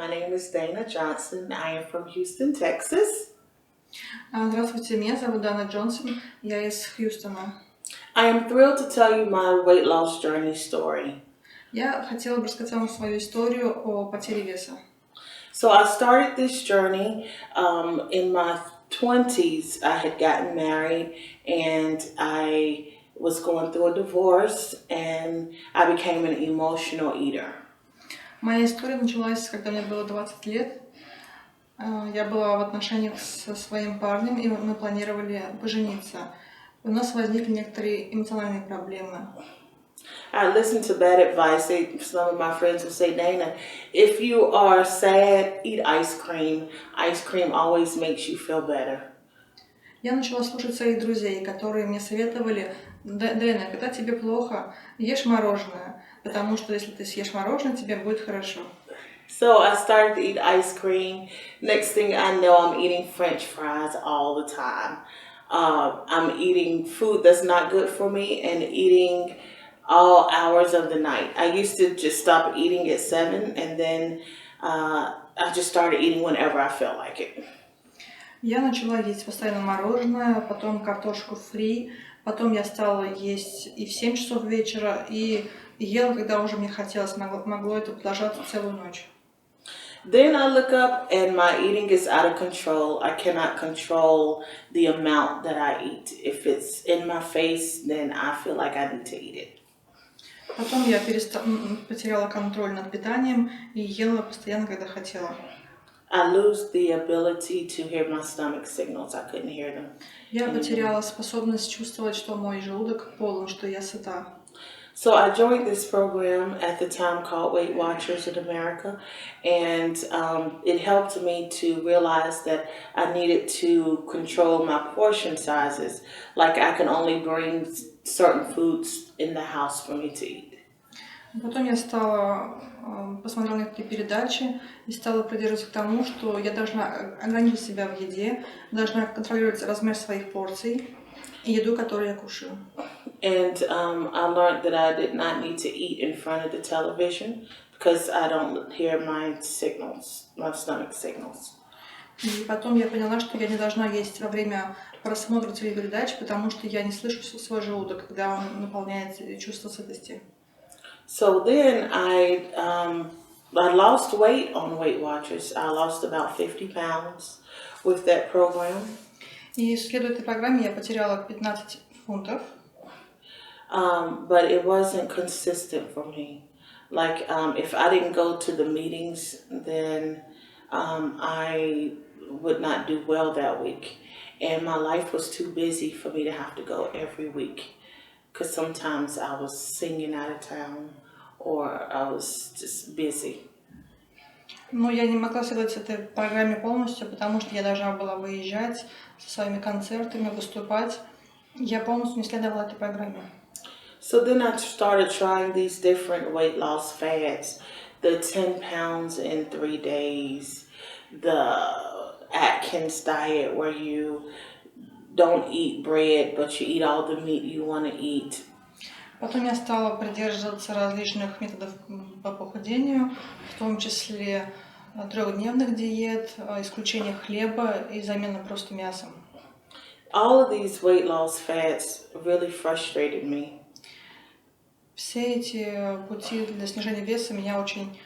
My name is Dana Johnson. I am from Houston, Texas. Здравствуйте, меня зовут Дана Джонсон, я из Хьюстона. I am thrilled to tell you my weight loss journey story. Я хотела бы рассказать вам свою историю о потере веса. So I started this journey in my 20s. I had gotten married and I was going through a divorce and I became an emotional eater. Моя история началась, когда мне было 20 лет. Я была в отношениях со своим парнем, и мы планировали пожениться. У нас возникли некоторые эмоциональные проблемы. I listened to bad advice. Some of my friends would say, Dana, if you are sad, eat ice cream. Ice cream always makes you feel better. Я начала слушать своих друзей, которые мне советовали: Дэна, когда тебе плохо, ешь мороженое, потому что если ты съешь мороженое, тебе будет хорошо. So I started to eat ice cream. Next thing I know, I'm eating French fries all the time. I'm eating food that's not good for me and eating all hours of the night. I used to just stop eating at 7 and then I just started eating whenever I felt like it. Я начала есть постоянно мороженое, потом картошку фри, потом я стала есть и в 7 часов вечера, и ела, когда уже мне хотелось, могло это продолжаться целую ночь. Then I look up and my eating is out of control. I cannot control the amount that I eat. If it's in my face, then I feel like I need to eat it. Потом я потеряла контроль над питанием и ела постоянно, когда хотела. I lose the ability to hear my stomach signals. I couldn't hear them. Я потеряла способность чувствовать, что мой желудок полон, что я сыта. So I joined this program at the time called Weight Watchers in America, and it helped me to realize that I needed to control my portion sizes. Like I can only bring certain foods in the house for me to eat. Потом я посмотрела некоторые передачи и стала придерживаться к тому, что я должна ограничить себя в еде, должна контролировать размер своих порций и еду, которую я кушаю. And I learned that I did not need to eat in front of the television because I don't hear my signals, my stomach signals. И потом я поняла, что я не должна есть во время просмотра телепередач, потому что я не слышу свой желудок, когда он наполняет чувство сытости. So then I lost weight on Weight Watchers. I lost about 50 pounds with that program. И следуя этой программе я потеряла 15 фунтов. But it wasn't consistent for me. Like if I didn't go to the meetings, then I would not do well that week. And my life was too busy for me to have to go every week. Because sometimes I was singing out of town or I was just busy. Но я не могла следовать этой программе полностью, потому что я должна была выезжать со своими концертами, выступать. Я полностью не следовала этой программе. So then I started trying these different weight loss fads. The 10 pounds in 3 days, the Atkins diet where you don't eat bread, but you eat all the meat you want to eat. Потом я стала придерживаться различных методов по похудению, в том числе 3-дневных диет, исключение хлеба и замена просто мясом. All of these weight loss fads really frustrated me. Все эти пути для снижения веса меня очень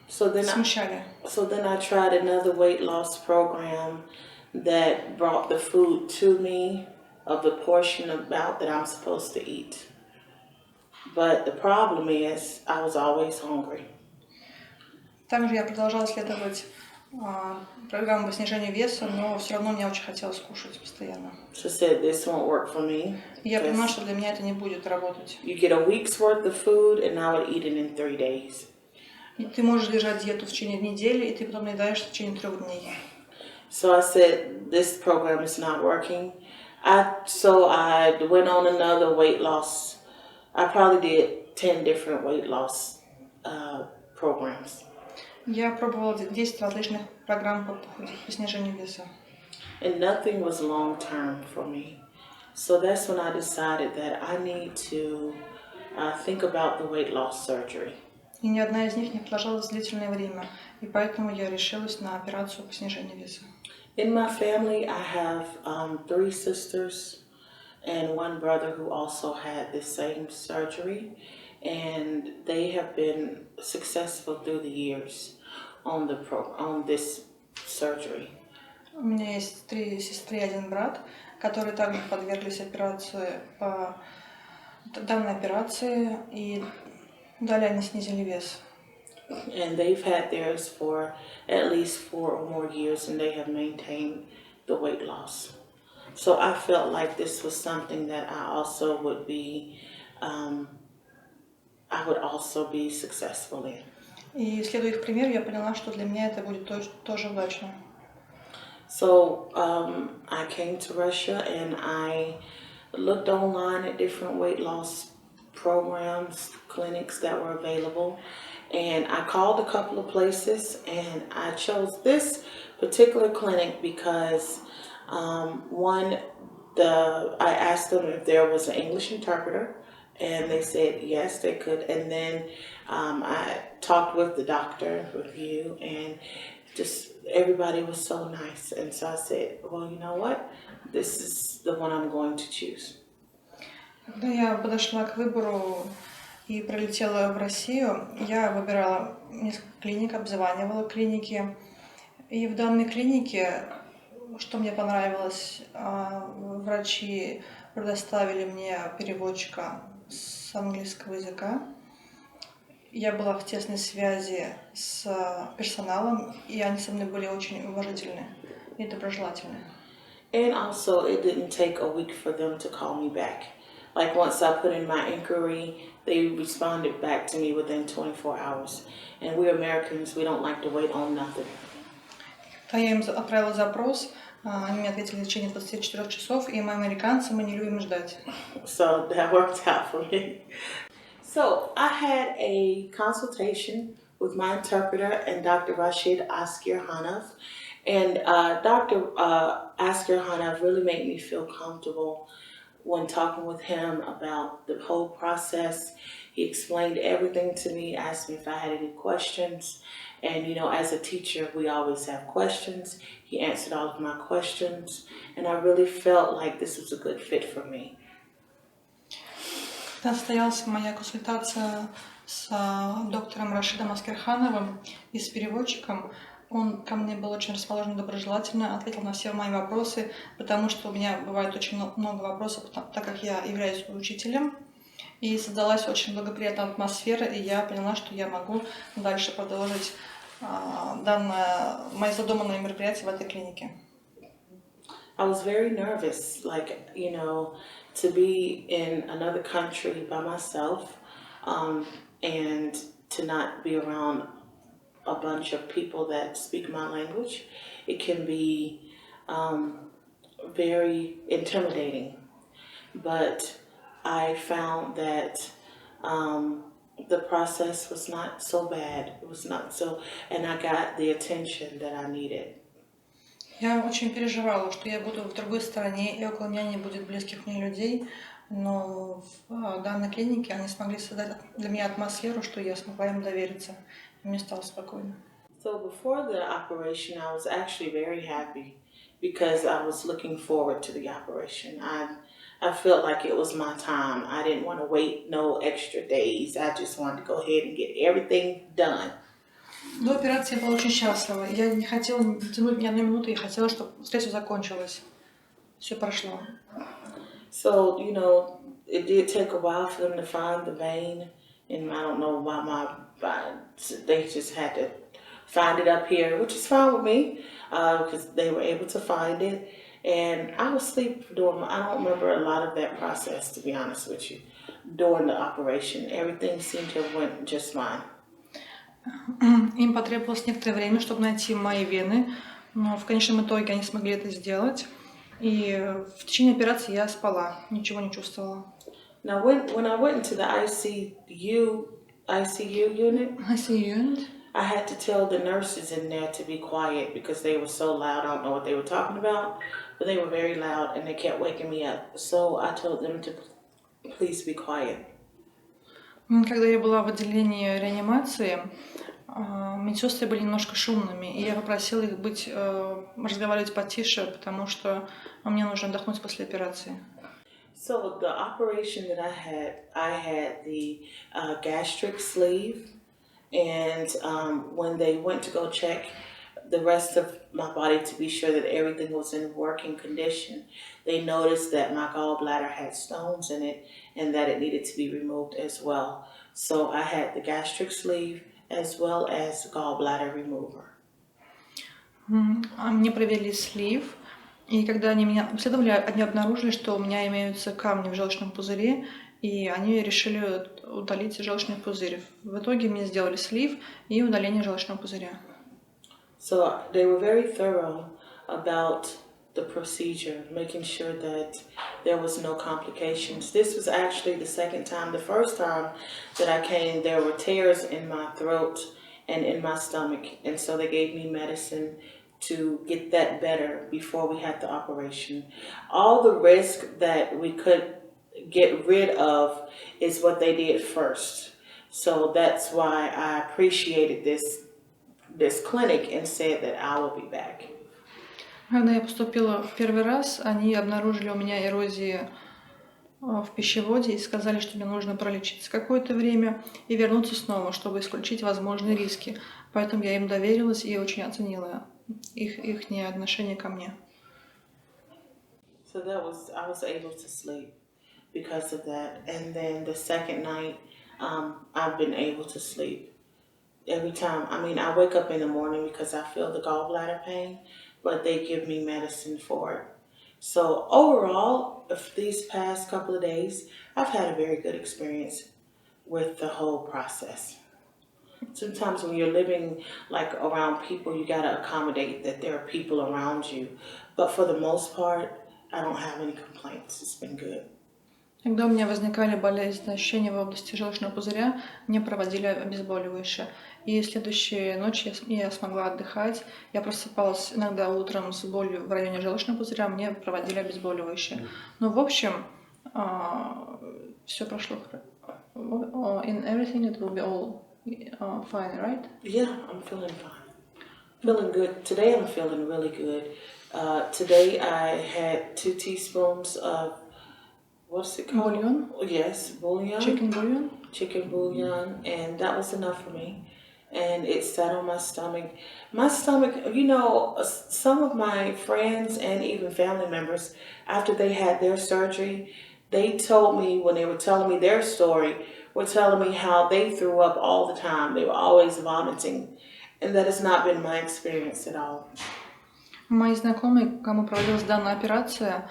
смущали. So then I tried another weight loss program that brought the food to me of the portion amount that I'm supposed to eat. But the problem is I was always hungry. Также я продолжала следовать программу по снижению веса, но все равно мне очень хотелось кушать постоянно. She said this won't work for me. Я понимала, что для меня это не будет работать. You get a week's worth of food and I would eat it in 3 days. И ты можешь держать диету в течение недели, и ты потом наедаешься в течение 3 дней. So I said this program is not working. So I went on another weight loss. I probably did 10 different weight loss programs. Я пробовала 10 различных программ по снижению веса. And nothing was long term for me. So that's when I decided that I need to think about the weight loss surgery. И ни одна из них не продолжалась длительное время, и поэтому я решилась на операцию по снижению веса. In my family, I have 3 sisters and 1 brother who also had the same surgery, and they have been successful through the years on this surgery. У меня есть 3 сестры и 1 брат, которые также подверглись операции по данной операции, и далее они снизили вес. And they've had theirs for at least 4 or more years, and they have maintained the weight loss. So I felt like this was something that I would also be successful in. И следуя их примеру, я поняла, что для меня это будет тоже удачно. So I came to Russia and I looked online at different weight loss programs, clinics that were available. And I called a couple of places, and I chose this particular clinic because I asked them if there was an English interpreter, and they said yes, they could. And then I talked with the doctor, with you, and just everybody was so nice. And so I said, well, you know what? This is the one I'm going to choose. Когда я подошла к выбору и прилетела в Россию, я выбирала несколько клиник, обзванивала клиники. И в данной клинике, что мне понравилось, врачи предоставили мне переводчика с английского языка. Я была в тесной связи с персоналом, и они со мной были очень уважительны и доброжелательны. And also, it didn't take a week for them to call me back. Like once I put in my inquiry, they responded back to me within 24 hours. And we're Americans, we don't like to wait on nothing. Когда я им отправила запрос, они мне ответили в течение 24 часов, и мы, американцы, мы не любим ждать. So that worked out for me. So I had a consultation with my interpreter and Dr. Rashid Askirhanov. And Dr. Askirhanov really made me feel comfortable when talking with him about the whole process. He explained everything to me, asked me if I had any questions. And, you know, as a teacher, we always have questions. He answered all of my questions. And I really felt like this was a good fit for me. Когда состоялась моя консультация с доктором Рашидом Аскерхановым и с переводчиком, он ко мне был очень расположен доброжелательно, ответил на все мои вопросы, потому что у меня бывает очень много вопросов, так как я являюсь учителем. И создалась очень благоприятная атмосфера, и я поняла, что я могу дальше продолжить мои задуманные мероприятия в этой клинике. I was very nervous, like, you know, to be in another country by myself and to not be around a bunch of people that speak my language. It can be very intimidating, but I found that the process was not so bad. It was not so, and I got the attention that I needed. Я очень переживала, что я буду в другой стране, и около меня не будет близких мне людей, но в данной клинике они смогли создать для меня атмосферу, что я смогла им довериться, и мне стало спокойно. So before the operation, I was actually very happy because I was looking forward to the operation. I felt like it was my time. I didn't want to wait no extra days. I just wanted to go ahead and get everything done. До операции я была очень счастлива. Я не хотела тянуть ни одной минуты, я хотела, чтобы встреча закончилась. Все прошло. So, you know, it did take a while for them to find the vein, and I don't know why they just had to find it up here, which is fine with me, because they were able to find it. And I was asleep I don't remember a lot of that process, to be honest with you, during the operation. Everything seemed to have went just fine. Им потребовалось некоторое время, чтобы найти мои вены, но в конечном итоге они смогли это сделать. И в течение операции я спала, ничего не чувствовала. Now, when I went into the ICU unit, I had to tell the nurses in there to be quiet because they were so loud. I don't know what they were talking about, but they were very loud and they kept waking me up. So I told them to please be quiet. Когда я была в отделении реанимации, медсестры были немножко шумными, и я попросила их разговаривать потише, потому что мне нужно отдохнуть после операции. So the operation that I had the gastric sleeve, and when they went to go check the rest of my body to be sure that everything was in working condition, they noticed that my gallbladder had stones in it and that it needed to be removed as well. So I had the gastric sleeve as well as gallbladder remover. Мне провели слив, и когда они меня обследовали, они обнаружили, что у меня имеются камни в желчном пузыре, и они решили удалить желчный пузырь. В итоге мне сделали слив и удаление желчного пузыря. So they were very thorough about the procedure, making sure that there was no complications. This was actually the second time. The first time that I came, there were tears in my throat and in my stomach, and so they gave me medicine to get that better before we had the operation. All the risk that we could get rid of is what they did first. So that's why I appreciated this clinic and said that I will be back. Когда я поступила в первый раз, они обнаружили у меня эрозии в пищеводе и сказали, что мне нужно пролечиться какое-то время и вернуться снова, чтобы исключить возможные риски. Поэтому я им доверилась и очень оценила их отношение ко мне. So I was able to sleep because of that. And then the second night, I've been able to sleep. Every time, I wake up in the morning because I feel the gallbladder pain, but they give me medicine for it. So overall, these past couple of days, I've had a very good experience with the whole process. Sometimes when you're living like around people, you gotta accommodate that there are people around you. But for the most part, I don't have any complaints. It's been good. Когда у меня возникали болезненные ощущения в области желчного пузыря, мне проводили обезболивающее. И следующие ночи я смогла отдыхать. Я просыпалась иногда утром с болью в районе желчного пузыря, мне проводили обезболивающее. Но в общем, все прошло хорошо. In everything it will be all fine, right? Yeah, I'm feeling fine. Feeling good. Today I'm feeling really good. Today I had 2 teaspoons of, what's it called? Bouillon? Yes, bouillon. Chicken bouillon? Chicken bouillon, and that was enough for me. And it sat on my stomach. My stomach, some of my friends and even family members, after they had their surgery, they told me when they were telling me their story, were telling me how they threw up all the time. They were always vomiting. And that has not been my experience at all. Мои знакомые, кому проводилась данная операция,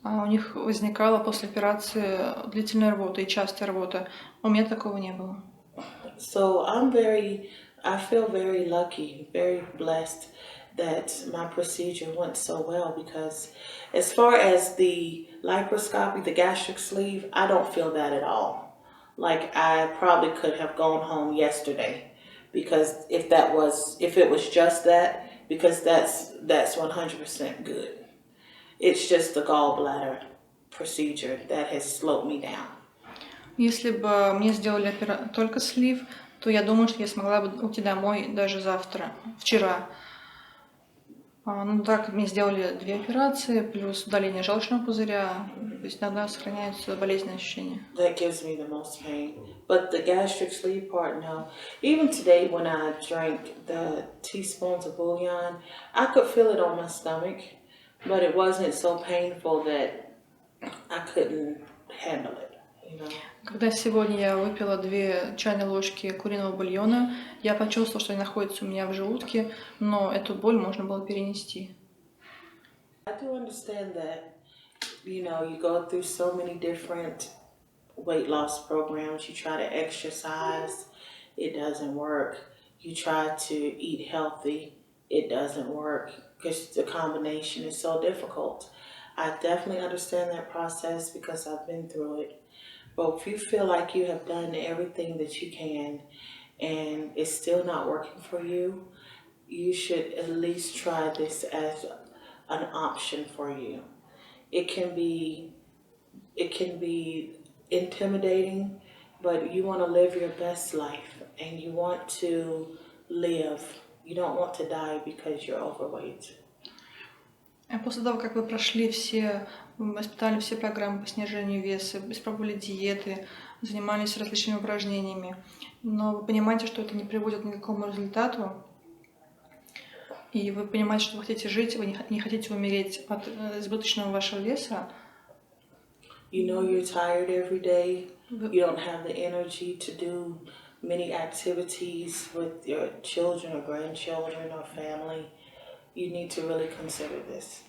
у них возникала после операции длительная рвота и частая рвота. У меня такого не было. So I feel very lucky, very blessed that my procedure went so well, because as far as the laparoscopy, the gastric sleeve, I don't feel that at all. Like I probably could have gone home yesterday, because if it was just that, because that's 100% good. It's just the gallbladder procedure that has slowed me down. Если бы мне сделали только слив, то я думаю, что я смогла бы уйти домой даже вчера. Ну так, мне сделали 2 операции, плюс удаление желчного пузыря, то есть иногда сохраняются болезненные ощущения. That gives me the most pain. But the gastric sleeve part, no. Even today when I drank the teaspoons of bouillon, I could feel it on my stomach, but it wasn't so painful that I couldn't handle it. Когда сегодня я выпила 2 чайные ложки куриного бульона, я почувствовала, что они находятся у меня в желудке, но эту боль можно было перенести. I do understand that, you go through so many different weight loss programs. You try to exercise, it doesn't work. You try to eat healthy, it doesn't work, because the combination is so difficult. I definitely understand that process because I've been through it. But if you feel like you have done everything that you can and it's still not working for you, you should at least try this as an option for you. It can be intimidating but you want to live your best life and you want to live. You don't want to die because you're overweight. После того, как вы прошли испытали все программы по снижению веса, испробовали диеты, занимались различными упражнениями, но вы понимаете, что это не приводит ни к какому результату, и вы понимаете, что вы хотите жить, вы не хотите умереть от избыточного вашего веса. You know you're tired every day. You don't have the energy to do many activities with your children or grandchildren or family. You need to really consider this.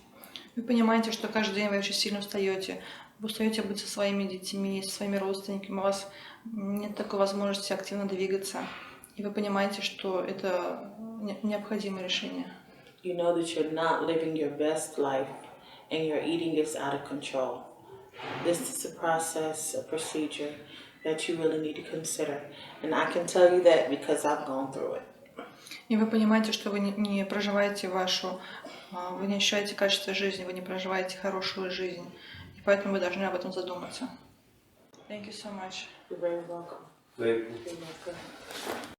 Вы понимаете, что каждый день вы очень сильно устаете. Вы устаете быть со своими детьми, со своими родственниками. У вас нет такой возможности активно двигаться. И вы понимаете, что это необходимое решение. You know that you're not living your best life and your eating is out of control. This is a process, a procedure that you really need to consider. And I can tell you that because I've gone through it. И вы понимаете, что вы не проживаете вы не ощущаете качество жизни, вы не проживаете хорошую жизнь. И поэтому вы должны об этом задуматься. Thank you so much. You're very welcome. Thank you. You're welcome.